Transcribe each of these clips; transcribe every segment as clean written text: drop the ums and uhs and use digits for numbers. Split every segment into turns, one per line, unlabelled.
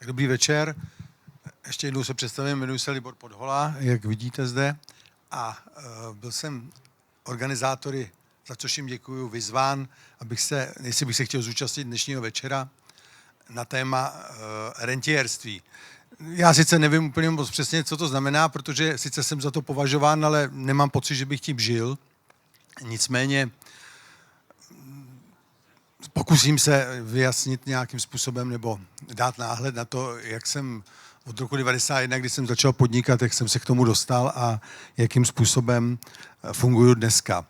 Dobrý večer. Ještě jednou se představím, jmenuji se Libor Podhola, jak vidíte zde. A byl jsem organizátory, za což jim děkuju, vyzván, jestli bych se chtěl zúčastnit dnešního večera na téma rentierství. Já sice nevím úplně moc přesně, co to znamená, protože sice jsem za to považován, ale nemám pocit, že bych tím žil. Nicméně pokusím se vyjasnit nějakým způsobem nebo dát náhled na to, jak jsem od roku 1991, kdy jsem začal podnikat, jak jsem se k tomu dostal a jakým způsobem funguju dneska.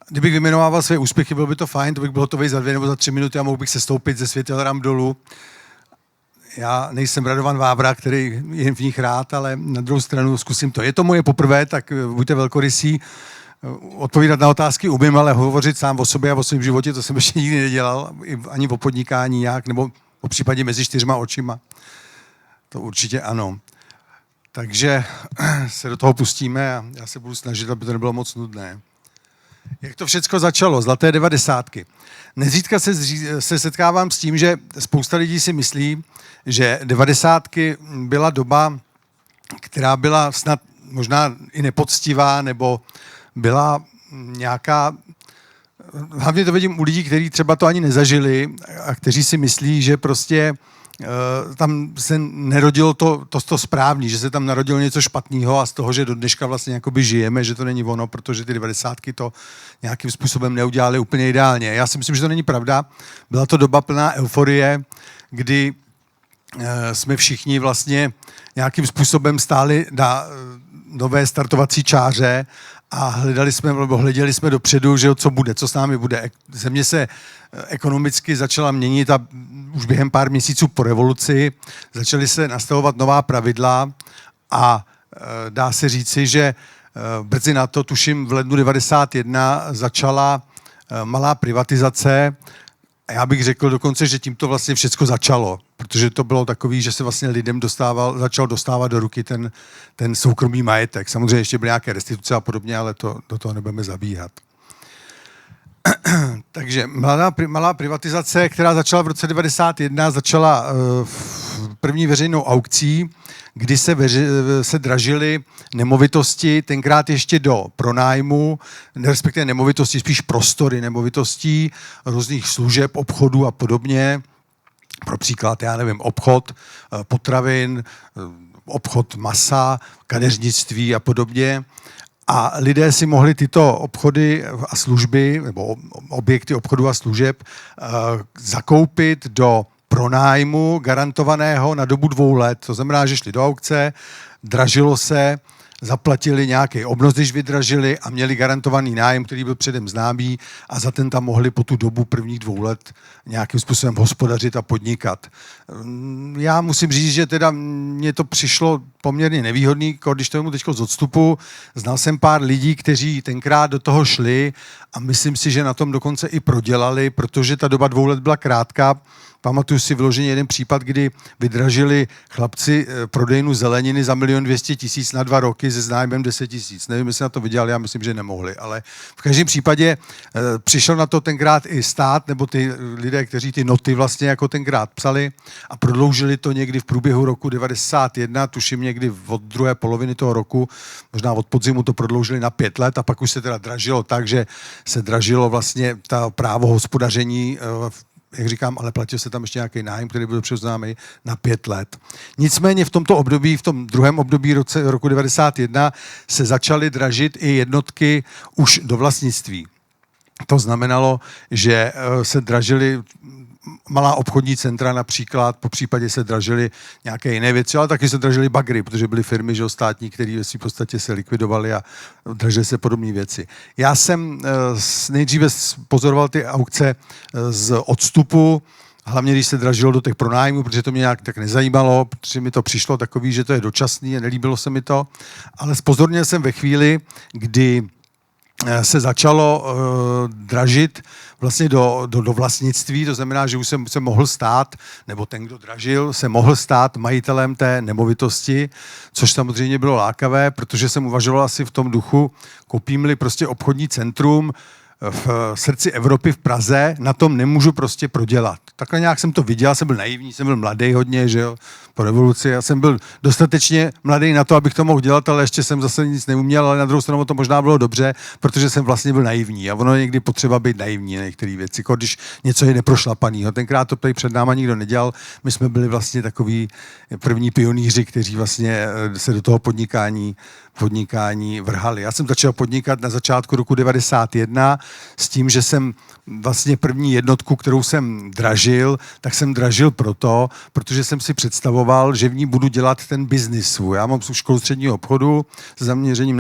Kdybych vyjmenovával své úspěchy, bylo by to fajn, to bych byl hotový za 2 nebo za 3 minuty a mohl bych se stoupit ze světelram dolů. Já nejsem Radovan Vávra, který je v nich rád, ale na druhou stranu zkusím to. Je to moje poprvé, tak buďte velkorysí. Odpovídat na otázky umím, ale hovořit sám o sobě a o svém životě, to jsem ještě nikdy nedělal, ani o podnikání nějak, nebo o případě mezi 4 očima. To určitě ano. Takže se do toho pustíme a já se budu snažit, aby to nebylo moc nudné. Jak to všecko začalo? Zlaté 90. Nezřídka se setkávám s tím, že spousta lidí si myslí, že 90. byla doba, která byla snad možná i nepoctivá, nebo byla nějaká, hlavně to vidím u lidí, kteří třeba to ani nezažili a kteří si myslí, že prostě tam se nerodilo to správný, že se tam narodilo něco špatného a z toho, že do dneška vlastně jakoby žijeme, že to není ono, protože ty 90. to nějakým způsobem neudělali úplně ideálně. Já si myslím, že to není pravda. Byla to doba plná euforie, kdy jsme všichni vlastně nějakým způsobem stáli na nové startovací čáře a hleděli jsme dopředu, že co bude, co s námi bude. Země se ekonomicky začala měnit a už během pár měsíců po revoluci začaly se nastavovat nová pravidla a dá se říci, že brzy na to, tuším v lednu 91, začala malá privatizace. A já bych řekl dokonce, že tím to vlastně všechno začalo, protože to bylo takový, že se vlastně lidem začal dostávat do ruky ten soukromý majetek. Samozřejmě ještě byly nějaké restituce a podobně, ale do toho nebudeme zabíhat. Takže malá privatizace, která začala v roce 91, začala první veřejnou aukcí, kdy se dražily nemovitosti, tenkrát ještě do pronájmu, respektive nemovitosti, spíš prostory nemovitostí, různých služeb, obchodů a podobně. Pro příklad, já nevím, obchod potravin, obchod masa, kadeřnictví a podobně. A lidé si mohli tyto obchody a služby, nebo objekty obchodu a služeb zakoupit do pronájmu garantovaného na dobu 2 let. To znamená, že šli do aukce, dražilo se, zaplatili nějaký obnos, když vydražili a měli garantovaný nájem, který byl předem známý a za ten tam mohli po tu dobu prvních 2 let nějakým způsobem hospodařit a podnikat. Já musím říct, že teda mně to přišlo poměrně nevýhodný, když to mu teď z odstupu. Znal jsem pár lidí, kteří tenkrát do toho šli a myslím si, že na tom dokonce i prodělali, protože ta doba 2 let byla krátká. Pamatuju si vyloženě jeden případ, kdy vydražili chlapci prodejnu zeleniny za 1 200 000 na 2 roky se nájmem 10 000. Nevím, jestli na to vydělali, já myslím, že nemohli, ale v každém případě přišel na to tenkrát i stát, nebo ty lidé, kteří ty noty vlastně jako tenkrát psali a prodloužili to někdy v průběhu roku 91, tuším někdy od druhé poloviny toho roku, možná od podzimu to prodloužili na 5 let a pak už se teda dražilo tak, že se dražilo vlastně ta právo hospodaření jak říkám, ale platil se tam ještě nějaký nájem, který byl přiznámý na 5 let. Nicméně v tomto období, v tom druhém období roku 91 se začaly dražit i jednotky už do vlastnictví. To znamenalo, že se dražily malá obchodní centra například, po případě se dražily nějaké jiné věci, ale taky se dražily bagry, protože byly firmy, že státní, které v podstatě se likvidovaly a dražily se podobné věci. Já jsem nejdříve pozoroval ty aukce z odstupu, hlavně když se dražilo do těch pronájmů, protože to mě nějak tak nezajímalo, protože mi to přišlo takový, že to je dočasný a nelíbilo se mi to, ale zpozornil jsem ve chvíli, kdy se začalo dražit vlastně do vlastnictví, to znamená, že už jsem se mohl stát, nebo ten, kdo dražil, se mohl stát majitelem té nemovitosti, což samozřejmě bylo lákavé, protože jsem uvažoval asi v tom duchu, koupím-li prostě obchodní centrum, v srdci Evropy v Praze na tom nemůžu prostě prodělat. Takhle nějak jsem to viděl, jsem byl naivní, jsem byl mladý hodně, že jo, po revoluci. Já jsem byl dostatečně mladý na to, abych to mohl dělat, ale ještě jsem zase nic neuměl, ale na druhou stranu to možná bylo dobře, protože jsem vlastně byl naivní. A ono je někdy potřeba být naivní na některé věci, jako když něco je neprošlapanýho. Tenkrát to tady před náma nikdo nedělal. My jsme byli vlastně takový první pionýři, kteří vlastně se do toho podnikání vrhali. Já jsem začal podnikat na začátku roku 91 s tím, že jsem vlastně první jednotku, kterou jsem dražil, tak jsem dražil protože jsem si představoval, že v ní budu dělat ten biznis svůj. Já mám školu středního obchodu se zaměřením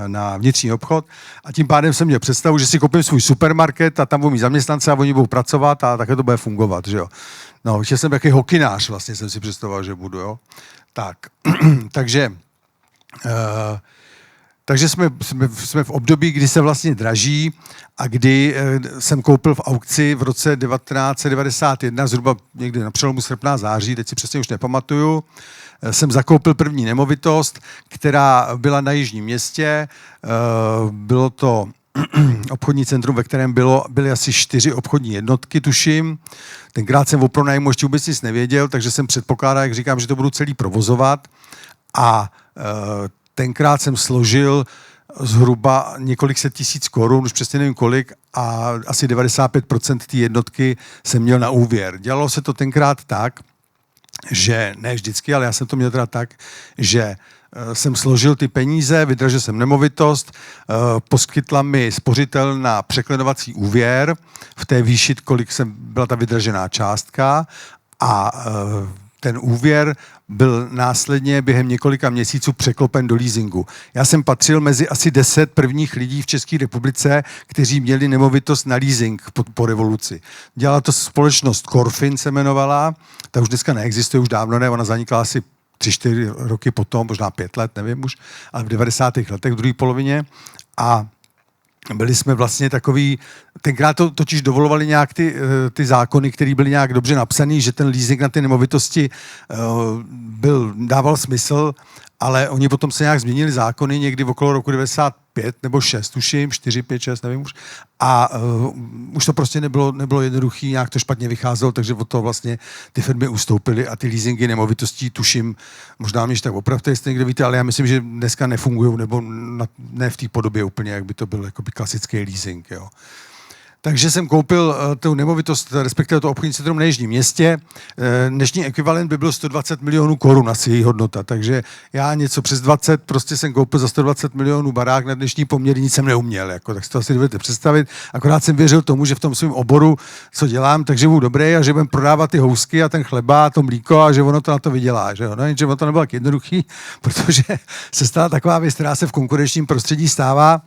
na vnitřní obchod a tím pádem jsem měl představu, že si koupím svůj supermarket a tam budu mít zaměstnance a oni budou pracovat a takhle to bude fungovat, že jo. No, že jsem jaký hokinář vlastně jsem si představoval, že budu, jo. Tak, takže jsme v období, kdy se vlastně draží a kdy jsem koupil v aukci v roce 1991, zhruba někdy na přelomu srpna a září, teď si přesně už nepamatuju, jsem zakoupil první nemovitost, která byla na Jižním Městě. Bylo to obchodní centrum, ve kterém byly asi 4 obchodní jednotky, tuším. Tenkrát jsem o pronájmu ještě vůbec nic nevěděl, takže jsem předpokládal, jak říkám, že to budu celý provozovat. A tenkrát jsem složil zhruba několik set tisíc korun, už přesně nevím kolik, a asi 95% té jednotky jsem měl na úvěr. Dělalo se to tenkrát tak, že ne vždycky, ale já jsem to měl teda tak, že jsem složil ty peníze, vydražil jsem nemovitost, poskytla mi spořitelna překlenovací úvěr v té výši, kolik byla ta vydražená částka a ten úvěr byl následně během několika měsíců překlopen do leasingu. Já jsem patřil mezi asi 10 prvních lidí v České republice, kteří měli nemovitost na leasing po revoluci. Dělala to společnost Corfin, se jmenovala, ta už dneska neexistuje, už dávno ne, ona zanikla asi 3-4 roky potom, možná 5 let, nevím už, ale v 90. letech, v druhé polovině. A byli jsme vlastně takový, tenkrát to totiž dovolovali nějak ty zákony, které byly nějak dobře napsané, že ten leasing na ty nemovitosti dával smysl, ale oni potom se nějak změnili zákony někdy okolo roku 95 nebo 6, tuším, 4, 5, 6, nevím už. A už to prostě nebylo jednoduchý, nějak to špatně vycházelo, takže od toho vlastně ty firmy ustoupily a ty leasingy nemovitostí, tuším, možná mě tak opravdu, jestli někdo víte, ale já myslím, že dneska nefungují, nebo ne v té podobě úplně, jak by to byl jakoby klasický leasing, jo. Takže jsem koupil tu nemovitost, respektive to obchodní centrum na Jižním Městě. Dnešní ekvivalent by byl 120 milionů korun asi její hodnota, takže já něco přes 20, prostě jsem koupil za 120 milionů barák na dnešní poměry, nic jsem neuměl, jako, tak si to asi dovedete představit. Akorát jsem věřil tomu, že v tom svém oboru, co dělám, takže budu dobrý a že budem prodávat ty housky a ten chleba a to mlíko a že ono to na to vydělá. Že jo? No, jenže ono to nebylo tak jednoduchý, protože se stala taková věc, která se v konkurenčním prostředí stává.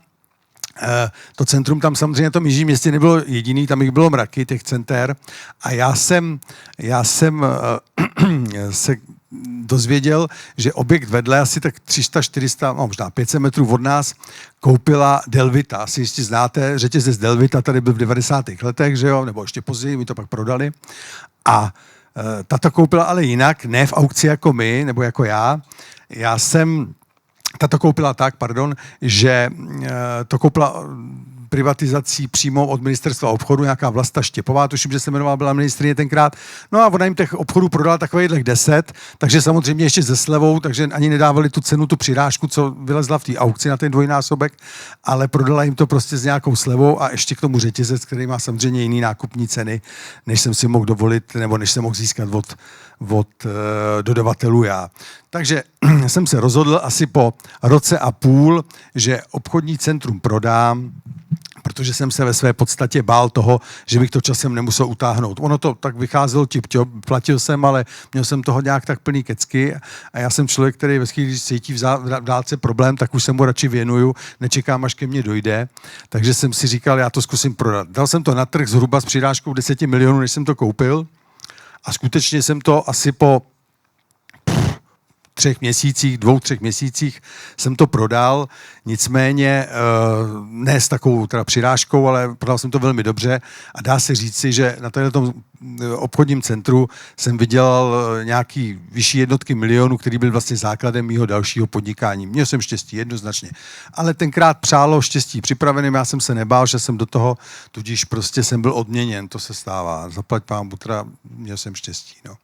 To centrum tam samozřejmě na tom Jižním Městě nebylo jediný, tam jich bylo mraky, těch center. A já jsem se dozvěděl, že objekt vedle, asi tak 300, 400, možná 500 metrů od nás, koupila Delvita. Asi jistě znáte, řetězec Delvita tady byl v 90. letech, že jo, nebo ještě později, my to pak prodali. A tato koupila ale jinak, ne v aukci jako my, nebo jako já. Tato koupila tak, že to koupila privatizací přímo od ministerstva obchodu, nějaká Vlasta Štěpová, tuším, že se jmenovala, byla ministryně tenkrát. No a ona jim těch obchodů prodala takových 10, takže samozřejmě ještě se slevou, takže ani nedávali tu cenu, tu přirážku, co vylezla v té aukci na ten dvojnásobek, ale prodala jim to prostě s nějakou slevou a ještě k tomu řetězec, který má samozřejmě jiný nákupní ceny, než jsem si mohl dovolit, nebo než jsem mohl získat od dodavatelů já. Takže jsem se rozhodl asi po roce a půl, že obchodní centrum prodám, protože jsem se ve své podstatě bál toho, že bych to časem nemusel utáhnout. Ono to tak vycházelo tip-top, platil jsem, ale měl jsem toho nějak tak plný kecky a já jsem člověk, který ve chvíli, když cítí v dálce problém, tak už se mu radši věnuju, nečekám, až ke mně dojde. Takže jsem si říkal, já to zkusím prodat. Dal jsem to na trh zhruba s přirážkou 10 milionů, než jsem to koupil a skutečně jsem to asi po 2, 3 měsících jsem to prodal, nicméně ne s takovou teda přirážkou, ale prodal jsem to velmi dobře a dá se říci, že na tom obchodním centru jsem vydělal nějaký vyšší jednotky milionů, který byl vlastně základem mého dalšího podnikání. Měl jsem štěstí jednoznačně, ale tenkrát přálo štěstí připraveným, já jsem se nebál, že jsem do toho, tudíž prostě jsem byl odměněn, to se stává. Zaplať pánbůh, teda měl jsem štěstí. No.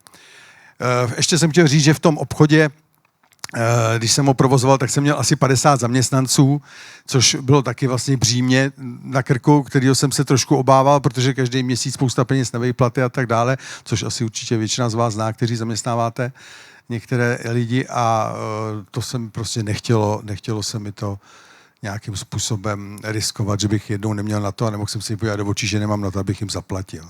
Ještě jsem chtěl říct, že v tom obchodě, když jsem ho provozoval, tak jsem měl asi 50 zaměstnanců, což bylo taky vlastně břímě na krku, kterého jsem se trošku obával, protože každý měsíc spousta peněz na výplaty a tak dále, což asi určitě většina z vás zná, kteří zaměstnáváte některé lidi a to se mi prostě nechtělo se mi to nějakým způsobem riskovat, že bych jednou neměl na to a nemohl jsem si podívat do očí, že nemám na to, abych jim zaplatil.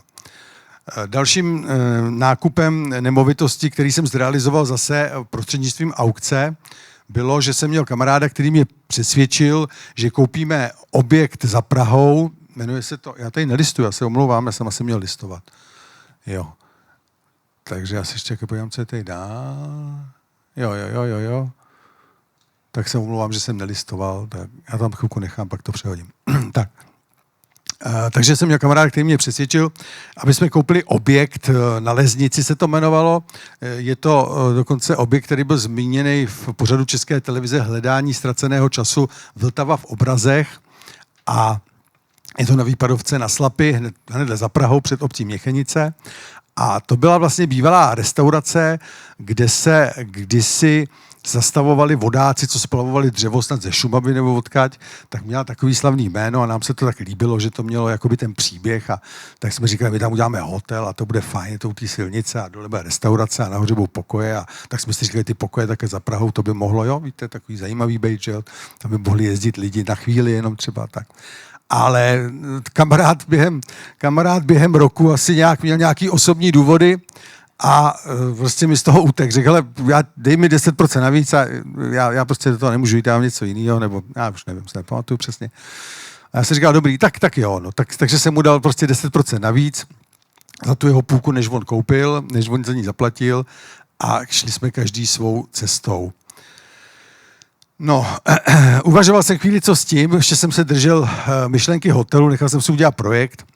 Dalším nákupem nemovitosti, který jsem zrealizoval zase prostřednictvím aukce, bylo, že jsem měl kamaráda, který mě přesvědčil, že koupíme objekt za Prahou, jmenuje se to, já tady nelistuju, já se omlouvám, já jsem asi měl listovat. Jo. Takže já si ještě podívám, co je tady dál. Jo. Tak se omlouvám, že jsem nelistoval, tak já tam chvilku nechám, pak to přehodím. Tak. Takže jsem měl kamarád, který mě přesvědčil, aby jsme koupili objekt, na Leznici se to jmenovalo. Je to dokonce objekt, který byl zmíněný v pořadu České televize Hledání ztraceného času Vltava v obrazech a je to na Výpadovce na Slapi, hned za Prahou před obcí Měchenice. A to byla vlastně bývalá restaurace, kde se kdysi zastavovali vodáci, co splavovali dřevo snad ze Šumavy nebo odkaď, tak měla takový slavný jméno a nám se to tak líbilo, že to mělo jakoby ten příběh a tak jsme říkali, my tam uděláme hotel a to bude fajn, to u té silnice a dole bude restaurace a nahoře budou pokoje a tak jsme si říkali, ty pokoje také za Prahou, to by mohlo, jo, víte, takový zajímavý bejt, že tam by mohli jezdit lidi na chvíli jenom třeba tak. Ale kamarád během roku asi měl nějaký osobní důvody a prostě mi z toho utek. Řekl, hele, dej mi 10% navíc a já prostě do toho nemůžu jít, já mám něco jiného, nebo já už nevím, se nepamatuju přesně. A já jsem říkal, dobrý, tak jo, no, takže jsem mu dal prostě 10% navíc za tu jeho půlku, než on koupil, než on za ní zaplatil a šli jsme každý svou cestou. No, uvažoval jsem chvíli, co s tím, ještě jsem se držel myšlenky hotelu, nechal jsem si udělat projekt,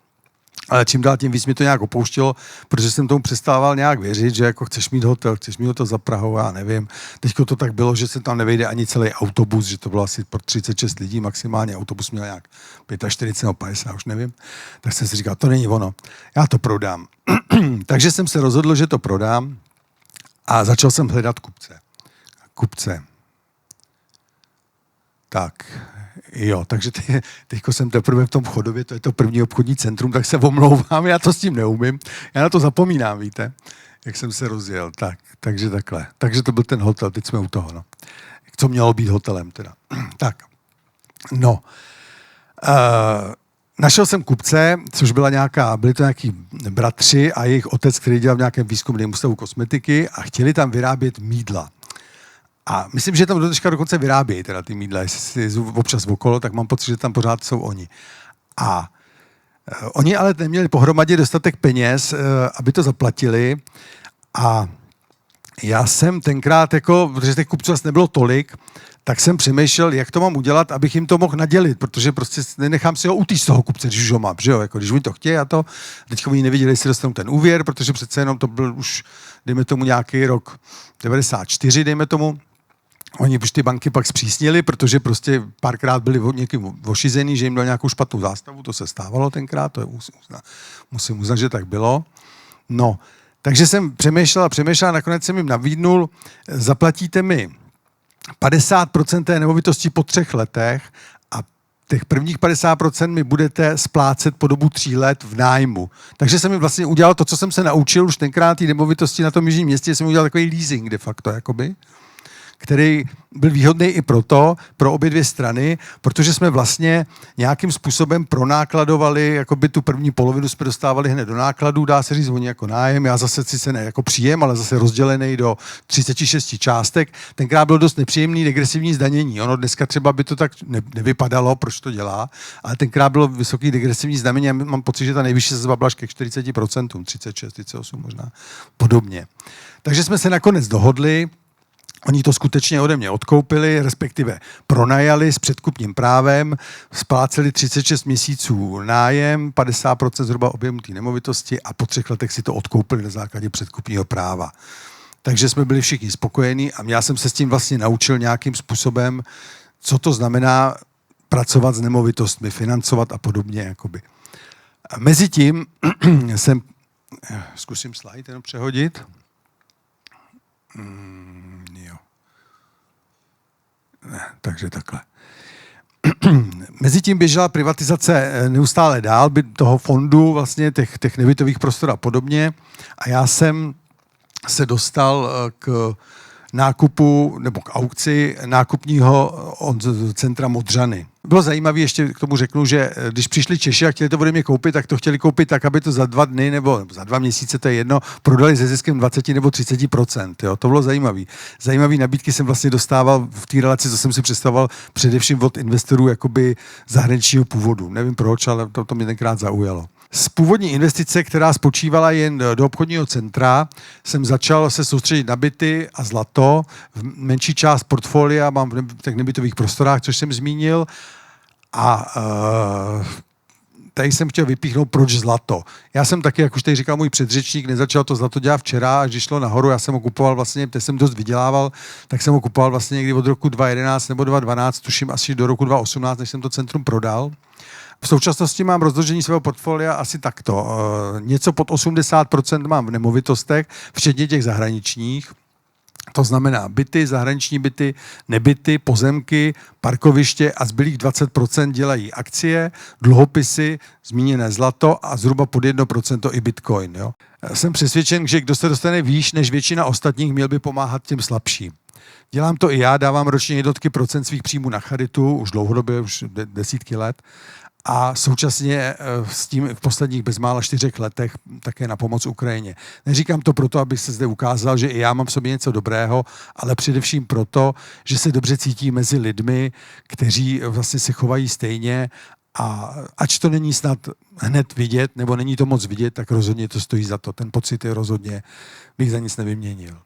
ale čím dál tím víc mě to nějak opouštělo, protože jsem tomu přestával nějak věřit, že jako chceš mít hotel za Prahou, já nevím. Teďko to tak bylo, že se tam nevejde ani celý autobus, že to bylo asi pro 36 lidí maximálně, autobus měl nějak 45 nebo 50, už nevím. Tak jsem si říkal, to není ono, já to prodám. Takže jsem se rozhodl, že to prodám a začal jsem hledat kupce. Tak, jo, takže teďko jsem teprve v tom Chodově, to je to první obchodní centrum, tak se omlouvám, já to s tím neumím, já na to zapomínám, víte, jak jsem se rozjel, takže takhle. Takže to byl ten hotel, teď jsme u toho, no. Co mělo být hotelem teda. Tak, no. Našel jsem kupce, což byli to nějaký bratři a jejich otec, který dělal v nějakém výzkumném ústavu kosmetiky a chtěli tam vyrábět mýdla. A myslím, že tam do dneška dokonce vyrábějí teda ty mýdla, jestli jezu občas okolo, tak mám pocit, že tam pořád jsou oni. A oni ale neměli pohromadě dostatek peněz, aby to zaplatili a já jsem tenkrát, protože těch kupců asi nebylo tolik, tak jsem přemýšlel, jak to mám udělat, abych jim to mohl nadělit, protože prostě nenechám si ho utíct z toho kupce, když už ho mám, že jo, jako když oni to chtějí a to. Teďka oni nevěděli, jestli dostanou ten úvěr, protože přece jenom to byl už, dejme tomu nějaký rok 94, dejme tomu. Oni už ty banky pak zpřísnili, protože prostě párkrát byli někým ošizený, že jim dal nějakou špatnou zástavu, to se stávalo tenkrát, to je, musím uznat, že tak bylo. No, takže jsem přemýšlel a nakonec jsem jim nabídnul, zaplatíte mi 50% té nemovitosti po 3 letech a těch prvních 50% mi budete splácet po dobu 3 let v nájmu. Takže jsem mi vlastně udělal to, co jsem se naučil už tenkrát té nemovitosti na tom jižním městě, jsem udělal takový leasing de facto, jakoby, který byl výhodný i pro obě dvě strany, protože jsme vlastně nějakým způsobem pronákladovali, jakoby tu první polovinu jsme dostávali hned do nákladů, dá se říct, oni jako nájem, já zase sice ne jako příjem, ale zase rozdělený do 36 částek. Tenkrát bylo dost nepříjemný degresivní zdanění. Ono dneska třeba by to tak nevypadalo, proč to dělá, ale tenkrát bylo vysoký degresivní zdanění a mám pocit, že ta nejvyšší sazba byla ke 40%, 36, 38 možná, podobně. Takže jsme se nakonec dohodli, Oni to skutečně ode mě odkoupili, respektive pronajali s předkupním právem, spláceli 36 měsíců nájem, 50% zhruba objemu té nemovitosti a po 3 letech si to odkoupili na základě předkupního práva. Takže jsme byli všichni spokojení a já jsem se s tím vlastně naučil nějakým způsobem, co to znamená pracovat s nemovitostmi, financovat a podobně. Jakoby. A mezitím jsem... Zkusím slide jenom přehodit. Jo. Ne, takže takhle. Mezitím běžela privatizace neustále dál, toho fondu, vlastně těch nebytových prostor a podobně. A já jsem se dostal k nákupu nebo k aukci nákupního centra Modřany. Bylo zajímavé, ještě k tomu řeknu, že když přišli Češi a chtěli to ode mě koupit, tak to chtěli koupit tak, aby to za 2 dny nebo za 2 měsíce, to je jedno, prodali se ziskem 20 nebo 30%. Jo. To bylo zajímavé. Zajímavé nabídky jsem vlastně dostával v té relaci, co jsem si představoval především od investorů jakoby zahraničního původu. Nevím proč, ale to mě tenkrát zaujalo. Z původní investice, která spočívala jen do obchodního centra, jsem začal se soustředit na byty a zlato. Menší část portfolia mám v těch nebytových prostorách, což jsem zmínil. A tady jsem chtěl vypíchnout, proč zlato. Já jsem taky, jak už tady říkal můj předřečník, nezačal to zlato dělat včera, až když šlo nahoru, já jsem ho kupoval vlastně, teď jsem dost vydělával, tak jsem ho kupoval vlastně někdy od roku 2011 nebo 2012, tuším asi do roku 2018, než jsem to centrum prodal. V současnosti mám rozložení svého portfolia asi takto. Něco pod 80% mám v nemovitostech, včetně těch zahraničních. To znamená byty, zahraniční byty, nebyty, pozemky, parkoviště a zbylých 20% dělají akcie, dluhopisy, zmíněné zlato a zhruba pod 1% i bitcoin. Jo. Jsem přesvědčen, že kdo se dostane výš než většina ostatních, měl by pomáhat těm slabším. Dělám to i já, dávám ročně jednotky procent svých příjmů na charitu, už dlouhodobě, už desítky let. A současně s tím v posledních bezmála 4 letech také na pomoc Ukrajině. Neříkám to proto, abych se zde ukázal, že i já mám v sobě něco dobrého, ale především proto, že se dobře cítí mezi lidmi, kteří vlastně se chovají stejně a ač to není snad hned vidět, nebo není to moc vidět, tak rozhodně to stojí za to. Ten pocit je rozhodně, bych za nic nevyměnil.